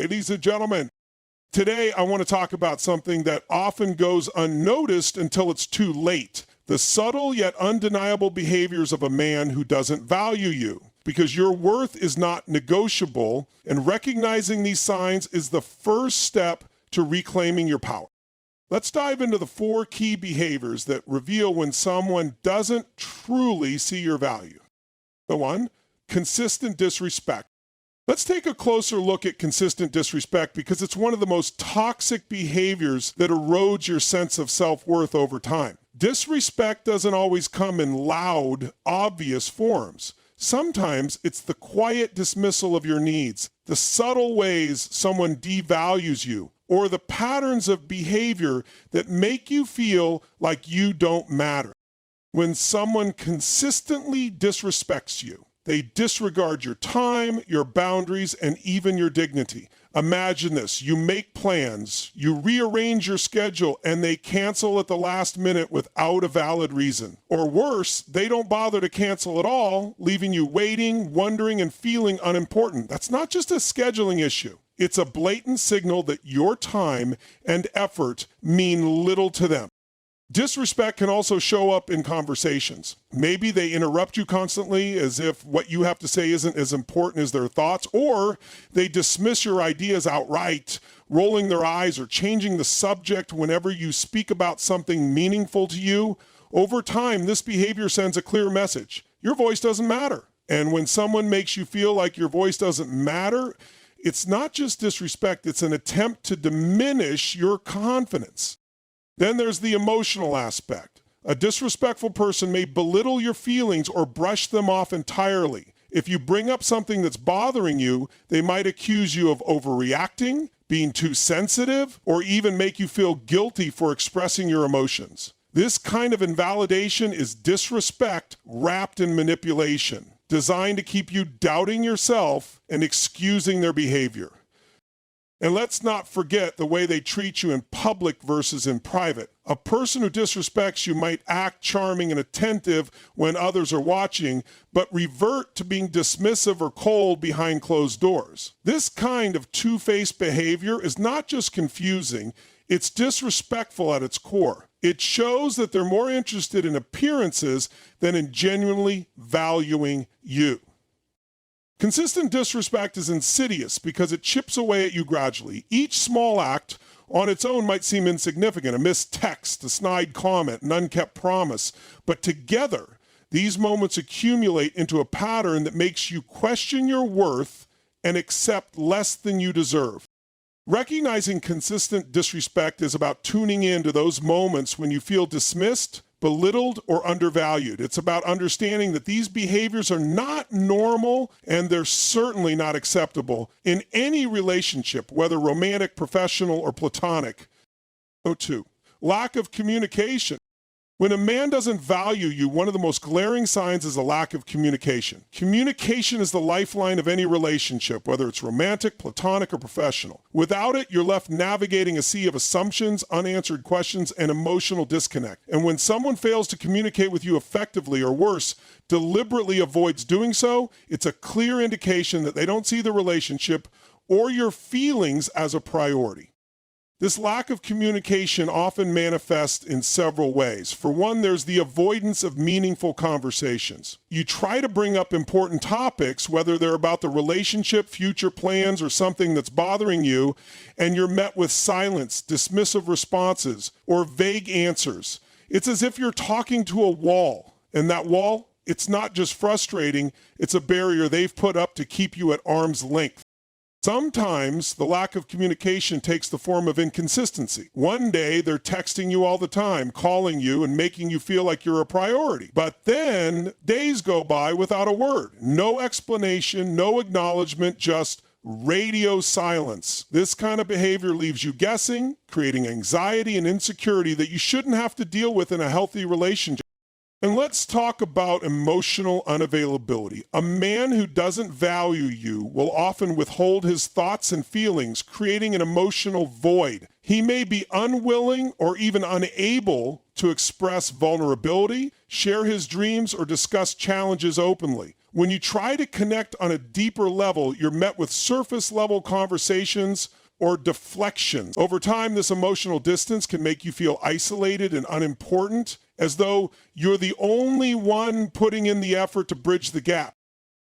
Ladies and gentlemen, today I want to talk about something that often goes unnoticed until it's too late. The subtle yet undeniable behaviors of a man who doesn't value you. Because your worth is not negotiable, and recognizing these signs is the first step to reclaiming your power. Let's dive into the 4 key behaviors that reveal when someone doesn't truly see your value. The 1, consistent disrespect. Let's take a closer look at consistent disrespect because it's one of the most toxic behaviors that erodes your sense of self-worth over time. Disrespect doesn't always come in loud, obvious forms. Sometimes it's the quiet dismissal of your needs, the subtle ways someone devalues you, or the patterns of behavior that make you feel like you don't matter. When someone consistently disrespects you, they disregard your time, your boundaries, and even your dignity. Imagine this. You make plans, you rearrange your schedule, and they cancel at the last minute without a valid reason. Or worse, they don't bother to cancel at all, leaving you waiting, wondering, and feeling unimportant. That's not just a scheduling issue. It's a blatant signal that your time and effort mean little to them. Disrespect can also show up in conversations. Maybe they interrupt you constantly as if what you have to say isn't as important as their thoughts, or they dismiss your ideas outright, rolling their eyes or changing the subject whenever you speak about something meaningful to you. Over time, this behavior sends a clear message. Your voice doesn't matter. And when someone makes you feel like your voice doesn't matter, it's not just disrespect, it's an attempt to diminish your confidence. Then there's the emotional aspect. A disrespectful person may belittle your feelings or brush them off entirely. If you bring up something that's bothering you, they might accuse you of overreacting, being too sensitive, or even make you feel guilty for expressing your emotions. This kind of invalidation is disrespect wrapped in manipulation, designed to keep you doubting yourself and excusing their behavior. And let's not forget the way they treat you in public versus in private. A person who disrespects you might act charming and attentive when others are watching, but revert to being dismissive or cold behind closed doors. This kind of two-faced behavior is not just confusing, it's disrespectful at its core. It shows that they're more interested in appearances than in genuinely valuing you. Consistent disrespect is insidious because it chips away at you gradually. Each small act on its own might seem insignificant, a missed text, a snide comment, an unkept promise. But together, these moments accumulate into a pattern that makes you question your worth and accept less than you deserve. Recognizing consistent disrespect is about tuning in to those moments when you feel dismissed, belittled, or undervalued. It's about understanding that these behaviors are not normal and they're certainly not acceptable in any relationship, whether romantic, professional, or platonic. 2, lack of communication. When a man doesn't value you, one of the most glaring signs is a lack of communication. Communication is the lifeline of any relationship, whether it's romantic, platonic, or professional. Without it, you're left navigating a sea of assumptions, unanswered questions, and emotional disconnect. And when someone fails to communicate with you effectively, or worse, deliberately avoids doing so, it's a clear indication that they don't see the relationship or your feelings as a priority. This lack of communication often manifests in several ways. For one, there's the avoidance of meaningful conversations. You try to bring up important topics, whether they're about the relationship, future plans, or something that's bothering you, and you're met with silence, dismissive responses, or vague answers. It's as if you're talking to a wall, and that wall, it's not just frustrating, it's a barrier they've put up to keep you at arm's length. Sometimes the lack of communication takes the form of inconsistency. One day they're texting you all the time, calling you and making you feel like you're a priority. But then days go by without a word. No explanation, no acknowledgement, just radio silence. This kind of behavior leaves you guessing, creating anxiety and insecurity that you shouldn't have to deal with in a healthy relationship. And let's talk about emotional unavailability. A man who doesn't value you will often withhold his thoughts and feelings, creating an emotional void. He may be unwilling or even unable to express vulnerability, share his dreams, or discuss challenges openly. When you try to connect on a deeper level, you're met with surface level conversations or deflections. Over time, this emotional distance can make you feel isolated and unimportant, as though you're the only one putting in the effort to bridge the gap.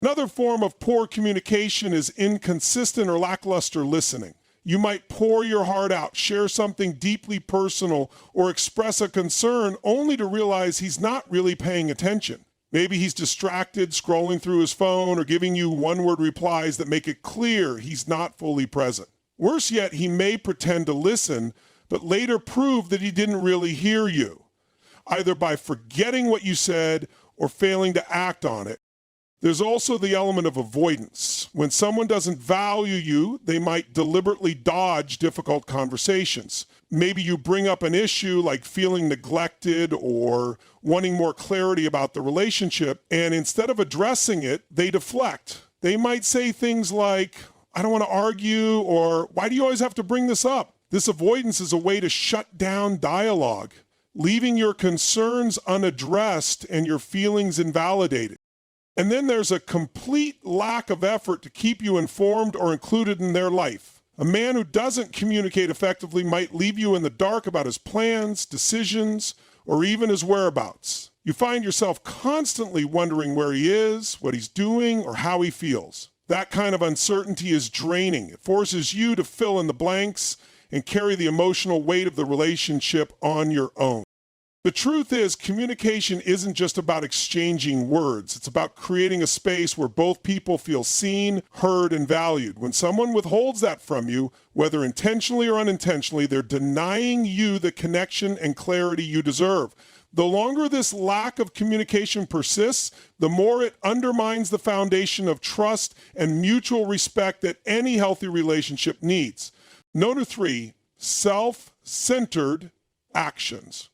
Another form of poor communication is inconsistent or lackluster listening. You might pour your heart out, share something deeply personal, or express a concern only to realize he's not really paying attention. Maybe he's distracted, scrolling through his phone, or giving you one-word replies that make it clear he's not fully present. Worse yet, he may pretend to listen, but later prove that he didn't really hear you, either by forgetting what you said or failing to act on it. There's also the element of avoidance. When someone doesn't value you, they might deliberately dodge difficult conversations. Maybe you bring up an issue like feeling neglected or wanting more clarity about the relationship, and instead of addressing it, they deflect. They might say things like, "I don't want to argue," or "Why do you always have to bring this up?" This avoidance is a way to shut down dialogue, leaving your concerns unaddressed and your feelings invalidated. And then there's a complete lack of effort to keep you informed or included in their life. A man who doesn't communicate effectively might leave you in the dark about his plans, decisions, or even his whereabouts. You find yourself constantly wondering where he is, what he's doing, or how he feels. That kind of uncertainty is draining. It forces you to fill in the blanks and carry the emotional weight of the relationship on your own. The truth is, communication isn't just about exchanging words. It's about creating a space where both people feel seen, heard, and valued. When someone withholds that from you, whether intentionally or unintentionally, they're denying you the connection and clarity you deserve. The longer this lack of communication persists, the more it undermines the foundation of trust and mutual respect that any healthy relationship needs. Number 3, self-centered actions.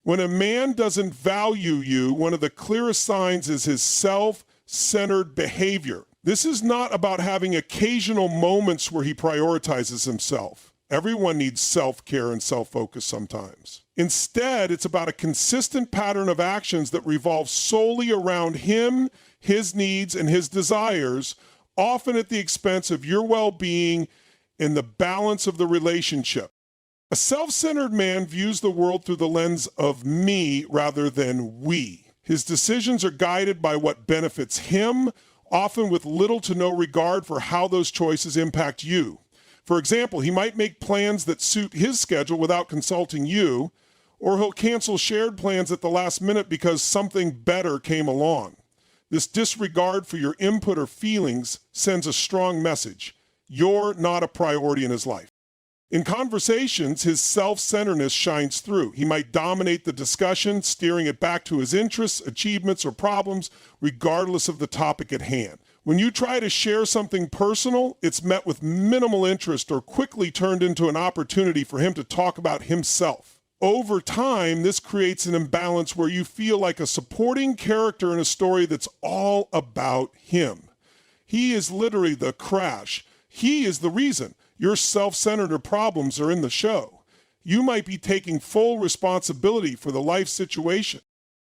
When a man doesn't value you, one of the clearest signs is his self-centered behavior. This is not about having occasional moments where he prioritizes himself. Everyone needs self-care and self-focus sometimes. Instead, it's about a consistent pattern of actions that revolve solely around him, his needs, and his desires, often at the expense of your well-being and the balance of the relationship. A self-centered man views the world through the lens of me rather than we. His decisions are guided by what benefits him, often with little to no regard for how those choices impact you. For example, he might make plans that suit his schedule without consulting you, or he'll cancel shared plans at the last minute because something better came along. This disregard for your input or feelings sends a strong message. You're not a priority in his life. In conversations, his self-centeredness shines through. He might dominate the discussion, steering it back to his interests, achievements, or problems, regardless of the topic at hand. When you try to share something personal, it's met with minimal interest or quickly turned into an opportunity for him to talk about himself. Over time, this creates an imbalance where you feel like a supporting character in a story that's all about him. He is literally the crash. He is the reason. Your self-centered problems are in the show. You might be taking full responsibility for the life situation.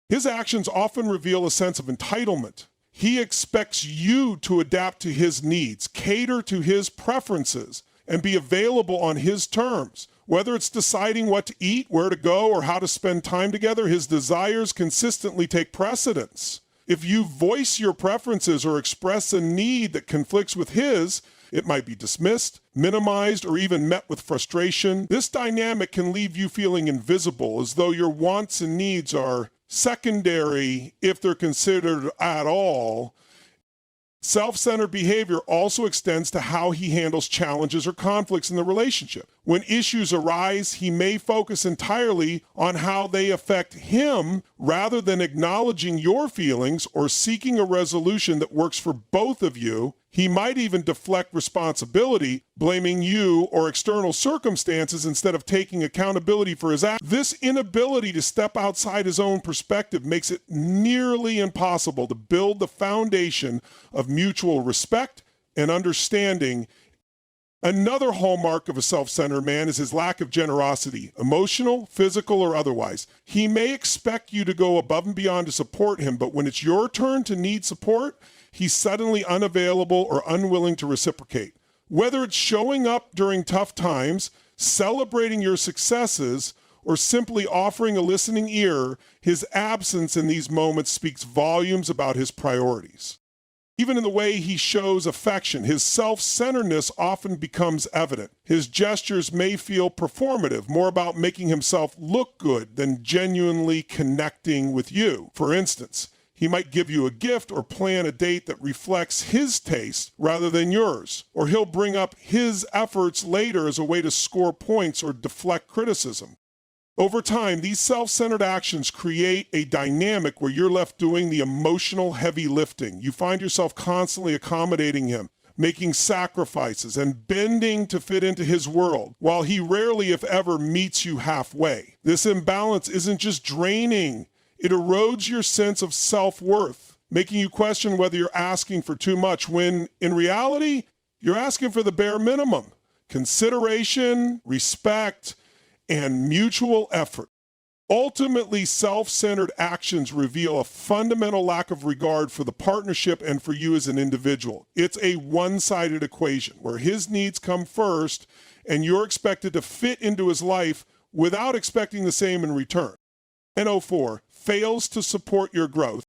His actions often reveal a sense of entitlement. He expects you to adapt to his needs, cater to his preferences, and be available on his terms. Whether it's deciding what to eat, where to go, or how to spend time together, his desires consistently take precedence. If you voice your preferences or express a need that conflicts with his, it might be dismissed, minimized, or even met with frustration. This dynamic can leave you feeling invisible, as though your wants and needs are secondary if they're considered at all. Self-centered behavior also extends to how he handles challenges or conflicts in the relationship. When issues arise, he may focus entirely on how they affect him rather than acknowledging your feelings or seeking a resolution that works for both of you. He might even deflect responsibility, blaming you or external circumstances instead of taking accountability for his actions. This inability to step outside his own perspective makes it nearly impossible to build the foundation of mutual respect and understanding Another hallmark of a self-centered man is his lack of generosity, emotional, physical, or otherwise. He may expect you to go above and beyond to support him, but when it's your turn to need support, he's suddenly unavailable or unwilling to reciprocate. Whether it's showing up during tough times, celebrating your successes, or simply offering a listening ear, his absence in these moments speaks volumes about his priorities. Even in the way he shows affection, his self-centeredness often becomes evident. His gestures may feel performative, more about making himself look good than genuinely connecting with you. For instance, he might give you a gift or plan a date that reflects his taste rather than yours. Or he'll bring up his efforts later as a way to score points or deflect criticism. Over time, these self-centered actions create a dynamic where you're left doing the emotional heavy lifting. You find yourself constantly accommodating him, making sacrifices, and bending to fit into his world, while he rarely, if ever, meets you halfway. This imbalance isn't just draining, it erodes your sense of self-worth, making you question whether you're asking for too much, when in reality, you're asking for the bare minimum: consideration, respect, and mutual effort. Ultimately, self-centered actions reveal a fundamental lack of regard for the partnership and for you as an individual. It's a one-sided equation where his needs come first and you're expected to fit into his life without expecting the same in return. NO4, fails to support your growth.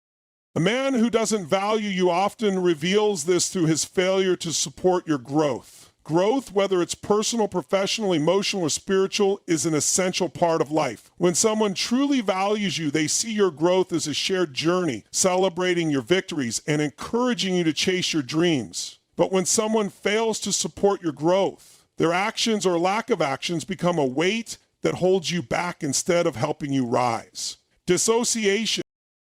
A man who doesn't value you often reveals this through his failure to support your growth. Growth, whether it's personal, professional, emotional, or spiritual, is an essential part of life. When someone truly values you, they see your growth as a shared journey, celebrating your victories and encouraging you to chase your dreams. But when someone fails to support your growth, their actions or lack of actions become a weight that holds you back instead of helping you rise. Dissociation.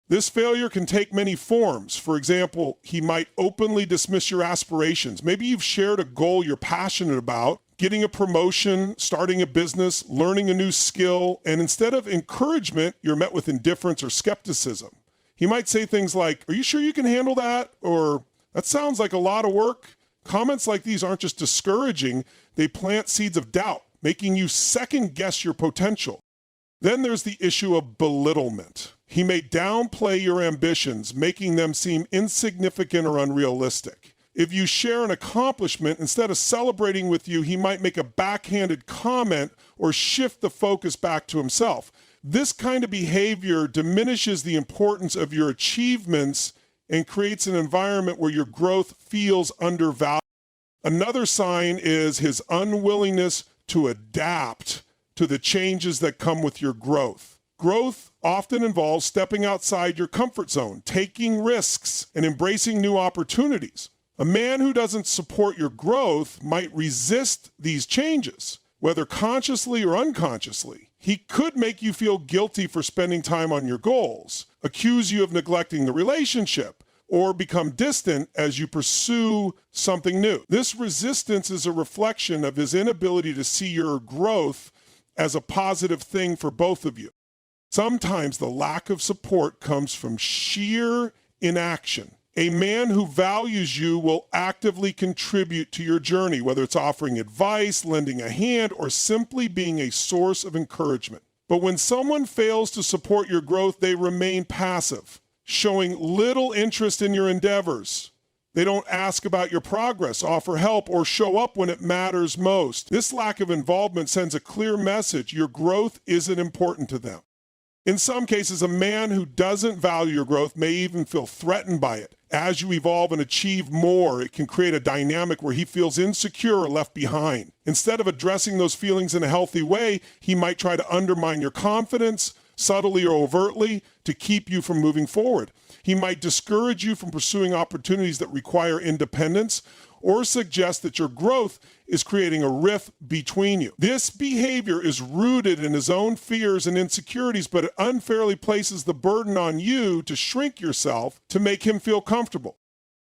This failure can take many forms. For example, he might openly dismiss your aspirations. Maybe you've shared a goal you're passionate about, getting a promotion, starting a business, learning a new skill, and instead of encouragement, you're met with indifference or skepticism. He might say things like, "Are you sure you can handle that?" Or, "That sounds like a lot of work." Comments like these aren't just discouraging, they plant seeds of doubt, making you second guess your potential. Then there's the issue of belittlement. He may downplay your ambitions, making them seem insignificant or unrealistic. If you share an accomplishment, instead of celebrating with you, he might make a backhanded comment or shift the focus back to himself. This kind of behavior diminishes the importance of your achievements and creates an environment where your growth feels undervalued. Another sign is his unwillingness to adapt to the changes that come with your growth. Growth often involves stepping outside your comfort zone, taking risks, and embracing new opportunities. A man who doesn't support your growth might resist these changes, whether consciously or unconsciously. He could make you feel guilty for spending time on your goals, accuse you of neglecting the relationship, or become distant as you pursue something new. This resistance is a reflection of his inability to see your growth as a positive thing for both of you. Sometimes the lack of support comes from sheer inaction. A man who values you will actively contribute to your journey, whether it's offering advice, lending a hand, or simply being a source of encouragement. But when someone fails to support your growth, they remain passive, showing little interest in your endeavors. They don't ask about your progress, offer help, or show up when it matters most. This lack of involvement sends a clear message: your growth isn't important to them. In some cases, a man who doesn't value your growth may even feel threatened by it. As you evolve and achieve more, it can create a dynamic where he feels insecure or left behind. Instead of addressing those feelings in a healthy way, he might try to undermine your confidence, subtly or overtly, to keep you from moving forward. He might discourage you from pursuing opportunities that require independence, or suggest that your growth is creating a rift between you. This behavior is rooted in his own fears and insecurities, but it unfairly places the burden on you to shrink yourself to make him feel comfortable.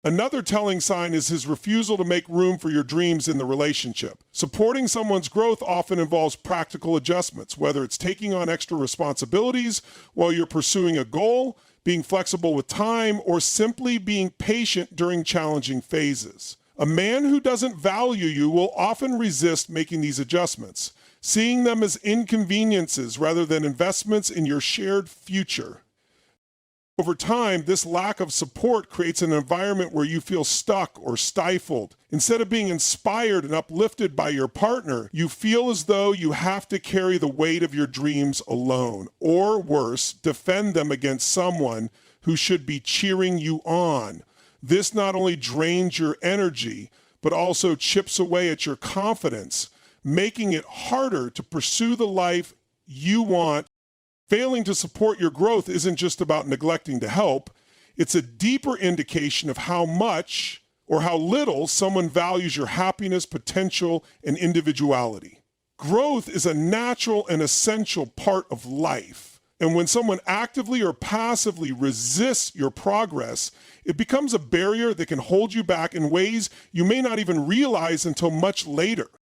Another telling sign is his refusal to make room for your dreams in the relationship. Supporting someone's growth often involves practical adjustments, whether it's taking on extra responsibilities while you're pursuing a goal, being flexible with time, or simply being patient during challenging phases. A man who doesn't value you will often resist making these adjustments, seeing them as inconveniences rather than investments in your shared future. Over time, this lack of support creates an environment where you feel stuck or stifled. Instead of being inspired and uplifted by your partner, you feel as though you have to carry the weight of your dreams alone, or worse, defend them against someone who should be cheering you on. This not only drains your energy, but also chips away at your confidence, making it harder to pursue the life you want. Failing to support your growth isn't just about neglecting to help. It's a deeper indication of how much or how little someone values your happiness, potential, and individuality. Growth is a natural and essential part of life. And when someone actively or passively resists your progress, it becomes a barrier that can hold you back in ways you may not even realize until much later.